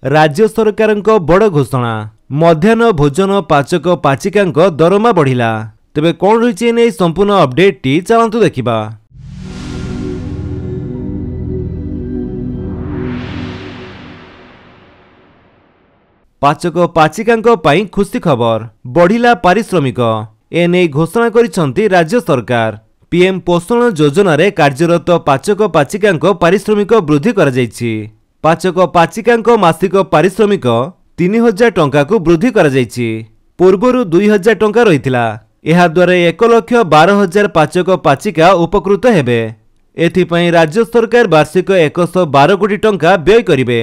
राज्य सरकारଙ୍କ बड़ घोषणा मध्याह्न भोजन पाचक पाचिकांक दरमा बढ़िला। तेबे कौन रही नहीं संपूर्ण अपडेट टी चलतु देखा। पाचक पाचिकांक पई खुशी खबर बढ़िला पारिश्रमिक एने घोषणा करिसंती राज्य सरकार। पीएम पोषण योजना रे कार्यरत पाचक पाचिकांक पारिश्रमिक वृद्धि कर जायछि। पाचक पाचिकांक मासिक पारिश्रमिक 3000 टंका को वृद्धि कर जायछि। पूर्वरु 2000 टंका रहितला। एहा द्वारा 1,12,000 पाचक पाचिका उपकृत हेबे। एथिपई राज्य सरकार वार्षिक 112 कोटी टंका व्यय करिवे।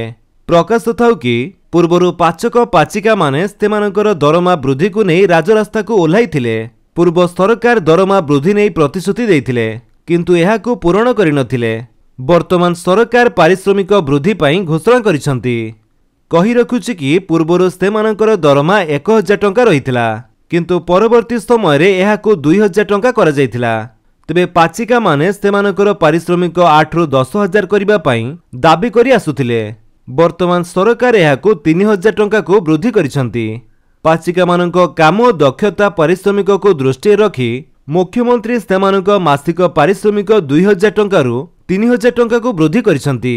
प्रकाश थाउ कि पूर्वरु पाचक पाचिका माने सेमानकर दरमा वृद्धि को नहीं राजरास्ता को ओह्लाइथिले। पूर्व सरकार दरमा वृद्धि नहीं प्रतिश्रुति देइथिले किंतु एहाकु पूरण करिनथिले। वर्तमान सरकार पारिश्रमिक वृद्धि पई घोषणा करिसंती। कहि रखुछि कि पूर्वरु सेमानकर दरमा 1000 टंका रहितला किंतु परवर्ती समय रे एहाकु 2000 टंका करा जायथिला। तबे पाचिका माने सेमानकर पारिश्रमिक 8 रु 10,000 करिबा पई दाबी करि आसुथिले। वर्तमान सरकार एहाकु 3000 टंका को वृद्धि करिसंती। पाचिका मानक काम दक्षता पारिश्रमिक को दृष्टि रखी मुख्यमंत्री सेमानक मासिक पारिश्रमिक 2000 टंका रु 3000 टंका को वृद्धि करिसंती।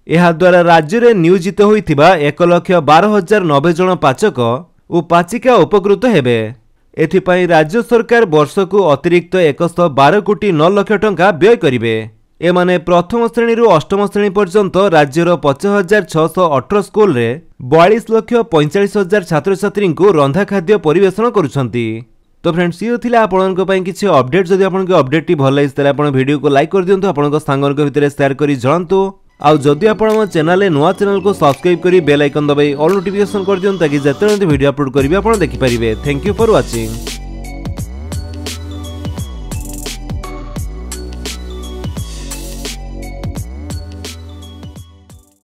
एहा द्वारा राज्य रे नियोजित होइथिबा 1,12,090 जन पाचक और पाचिका उपकृत हेबे। एथिपई राज्य सरकार वर्ष को अतिरिक्त 112 कोटी 9 लाख टंका व्यय करिवे। एमाने प्रथम श्रेणी रु अष्टम श्रेणी पर्यंत राज्यर 50,618 स्कूल रे 42,45,000 छात्र छात्री को रंधा खाद्य परिवेषण करुछंती। तो फ्रेंड्स ये थिला आपनक पई किछि अपडेट। जदि आपनक अपडेट टी भल लागिस तले आपण वीडियो को लाइक कर दियंतु, आपनक सांगनक भितरे शेयर करी जणांतु। आउ जदि आपण हम चैनल नुआ चैनल को सब्सक्राइब करी बेल आइकन दबाई ऑल नोटिफिकेशन कर दियंतु ताकि जेते वीडियो अपलोड करिवे आपण देखि परिबे। Thank you for watching.